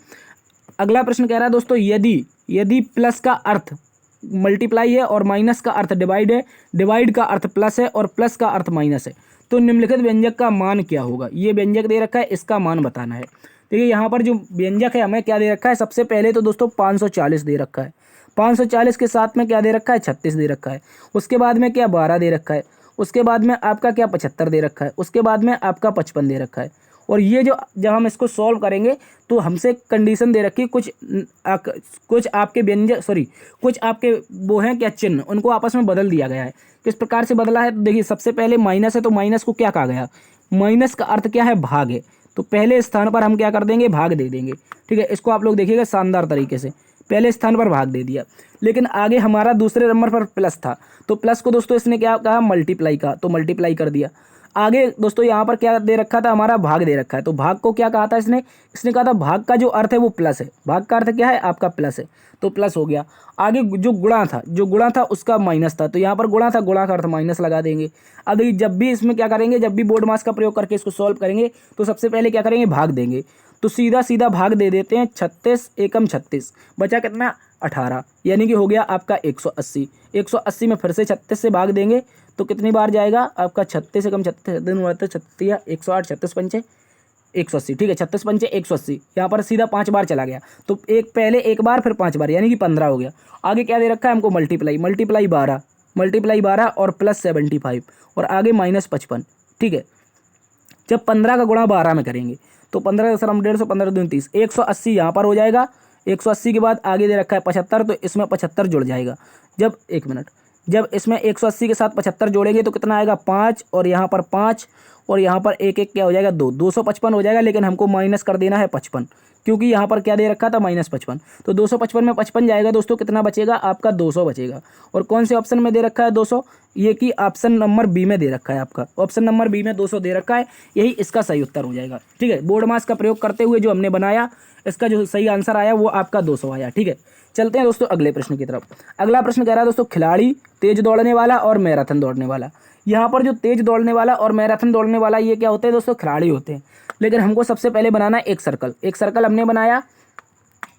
अगला प्रश्न कह रहा है दोस्तों, यदि प्लस का अर्थ मल्टीप्लाई है और माइनस का अर्थ डिवाइड है, डिवाइड का अर्थ प्लस है और प्लस का अर्थ माइनस है, तो निम्नलिखित व्यंजक का मान क्या होगा। ये व्यंजक दे रखा है, इसका मान बताना है। देखिए यहाँ पर जो व्यंजक है हमें क्या दे रखा है, सबसे पहले तो दोस्तों 540 दे रखा है, 540 के साथ में क्या दे रखा है, 36 दे रखा है। उसके बाद में क्या 12 दे रखा है, उसके बाद में आपका क्या 75 दे रखा है, उसके बाद में आपका 55 दे रखा है। और ये जो जब हम इसको सॉल्व करेंगे तो हमसे कंडीशन दे रखी है, कुछ आपके व्यंजक कुछ आपके वो हैं क्या चिन्ह, उनको आपस में बदल दिया गया है। किस प्रकार से बदला है, तो देखिए सबसे पहले माइनस है, तो माइनस को क्या कहा गया, माइनस का अर्थ क्या है, भाग है, तो पहले स्थान पर हम क्या कर देंगे, भाग दे देंगे। ठीक है, इसको आप लोग देखिएगा शानदार तरीके से, पहले स्थान पर भाग दे दिया। लेकिन आगे हमारा दूसरे नंबर पर प्लस था, तो प्लस को दोस्तों इसने क्या कहा, मल्टीप्लाई का, तो मल्टीप्लाई कर दिया। आगे दोस्तों यहाँ पर क्या दे रखा था, हमारा भाग दे रखा है, तो भाग को क्या कहा था इसने कहा था भाग का जो अर्थ है वो प्लस है, भाग का अर्थ क्या है आपका प्लस है, तो प्लस हो गया। आगे जो गुणा था उसका माइनस था, तो यहाँ पर गुणा था, गुणा का अर्थ माइनस लगा देंगे। अब जब भी इसमें क्या करेंगे, जब भी बोर्ड मास का प्रयोग करके इसको सॉल्व करेंगे तो सबसे पहले क्या करेंगे, भाग देंगे, तो सीधा सीधा भाग दे देते हैं। 36 एकम 36, बचा कितना 18, यानी कि हो गया आपका 180। 180 में फिर से 36 से भाग देंगे तो कितनी बार जाएगा आपका 36 एकम 36, 36 108, 36 पंचे 180, ठीक है, 36 पंचे 180, यहाँ पर सीधा 5 बार चला गया, तो पहले एक बार फिर 5 बार, यानी कि 15 हो गया। आगे क्या दे रखा है हमको, मल्टीप्लाई 12 और प्लस 75 और आगे माइनस 55। ठीक है, जब 15 का गुणा 12 में करेंगे तो 15 सर हम 150, 15 दूनी 30, 180 यहाँ पर हो जाएगा। 180 के बाद आगे दे रखा है 75, तो इसमें 75 जुड़ जाएगा। जब इसमें 180 के साथ 75 जोड़ेंगे तो कितना आएगा 5, और यहाँ पर 5, और यहाँ पर एक क्या हो जाएगा 255 हो जाएगा। लेकिन हमको माइनस कर देना है 55, क्योंकि यहाँ पर क्या दे रखा था -55, तो 255 में 55 जाएगा दोस्तों, कितना बचेगा आपका 200 बचेगा। और कौन से ऑप्शन में दे रखा है 200, ये कि ऑप्शन नंबर बी में दे रखा है, आपका ऑप्शन नंबर बी में 200 दे रखा है, यही इसका सही उत्तर हो जाएगा। ठीक है, बोर्ड मास का प्रयोग करते हुए जो हमने बनाया, इसका जो सही आंसर आया वो आपका 200 आया। ठीक है, चलते हैं दोस्तों अगले प्रश्न की तरफ। अगला प्रश्न कह रहा है दोस्तों, खिलाड़ी, तेज दौड़ने वाला और मैराथन दौड़ने वाला। यहाँ पर जो तेज दौड़ने वाला और मैराथन दौड़ने वाला ये क्या होते हैं दोस्तों, खिलाड़ी होते हैं। लेकिन हमको सबसे पहले बनाना है एक सर्कल हमने बनाया।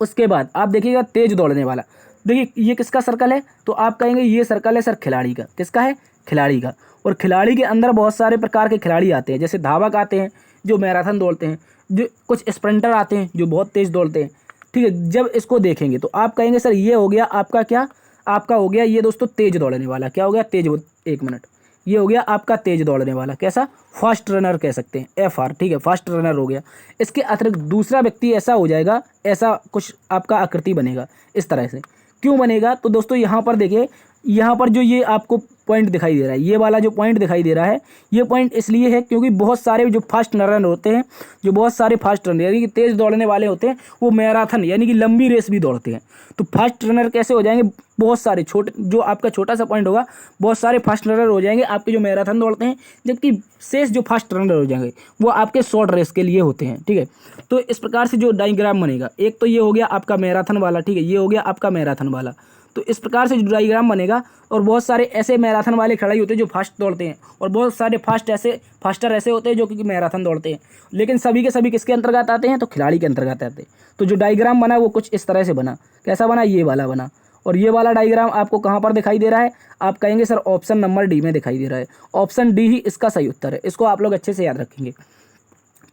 उसके बाद आप देखिएगा तेज दौड़ने वाला, देखिए ये किसका सर्कल है, तो आप कहेंगे ये सर्कल है सर खिलाड़ी का। किसका है, खिलाड़ी का। और खिलाड़ी के अंदर बहुत सारे प्रकार के खिलाड़ी आते हैं, जैसे धावक आते हैं जो मैराथन दौड़ते हैं, जो कुछ स्प्रिंटर आते हैं जो बहुत तेज दौड़ते हैं। ठीक है, जब इसको देखेंगे तो आप कहेंगे सर ये हो गया आपका क्या, आपका हो गया ये दोस्तों तेज दौड़ने वाला। क्या हो गया, तेज, एक मिनट, ये हो गया आपका तेज दौड़ने वाला। कैसा, फास्ट रनर कह सकते हैं, FR। ठीक है, फास्ट रनर हो गया। इसके अतिरिक्त दूसरा व्यक्ति ऐसा हो जाएगा, ऐसा कुछ आपका आकृति बनेगा इस तरह से। क्यों बनेगा, तो दोस्तों यहाँ पर देखिए, यहाँ पर जो ये आपको पॉइंट दिखाई दे रहा है, ये वाला जो पॉइंट दिखाई दे रहा है, ये पॉइंट इसलिए है क्योंकि बहुत सारे जो फास्ट रनर होते हैं, जो बहुत सारे फास्ट रनर यानी कि तेज दौड़ने वाले होते हैं, वो मैराथन यानी कि लंबी रेस भी दौड़ते हैं। तो फास्ट रनर कैसे हो जाएंगे, बहुत सारे छोटे, जो आपका छोटा सा पॉइंट होगा, बहुत सारे फास्ट रनर हो जाएंगे आपके जो मैराथन दौड़ते हैं, जबकि शेष जो फास्ट रनर हो जाएंगे वो आपके शॉर्ट रेस के लिए होते हैं। ठीक है, तो इस प्रकार से जो डायग्राम बनेगा, एक तो ये हो गया आपका मैराथन वाला। ठीक है, ये हो गया आपका मैराथन वाला। तो इस प्रकार से जो डायग्राम बनेगा, और बहुत सारे ऐसे मैराथन वाले खिलाड़ी होते हैं जो फास्ट दौड़ते हैं, और बहुत सारे फास्टर ऐसे होते हैं जो कि मैराथन दौड़ते हैं। लेकिन सभी के सभी किसके अंतर्गत आते हैं, तो खिलाड़ी के अंतर्गत आते हैं। तो जो डायग्राम बना वो कुछ इस तरह से बना। कैसा बना, ये वाला बना। और ये वाला डायग्राम आपको कहाँ पर दिखाई दे रहा है, आप कहेंगे सर ऑप्शन नंबर डी में दिखाई दे रहा है। ऑप्शन डी ही इसका सही उत्तर है, इसको आप लोग अच्छे से याद रखेंगे।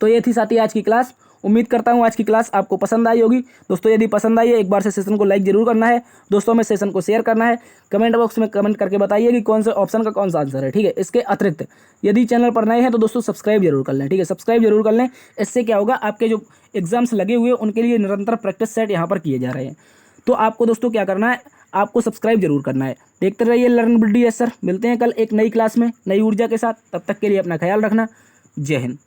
तो ये थी साथी आज की क्लास। उम्मीद करता हूँ आज की क्लास आपको पसंद आई होगी। दोस्तों यदि पसंद आई है, एक बार से सेशन को लाइक जरूर करना है, दोस्तों में सेशन को शेयर करना है, कमेंट बॉक्स में कमेंट करके बताइए कि कौन से ऑप्शन का कौन सा आंसर है। ठीक है, इसके अतिरिक्त यदि चैनल पर नए हैं तो दोस्तों सब्सक्राइब जरूर कर लें। ठीक है, सब्सक्राइब जरूर कर लें। इससे क्या होगा, आपके जो एग्जाम्स लगे हुए उनके लिए निरंतर प्रैक्टिस सेट यहाँ पर किए जा रहे हैं। तो आपको दोस्तों क्या करना है, आपको सब्सक्राइब जरूर करना है। देखते रहिए learn with D S sir. मिलते हैं कल एक नई क्लास में नई ऊर्जा के साथ। तब तक के लिए अपना ख्याल रखना। जय हिंद।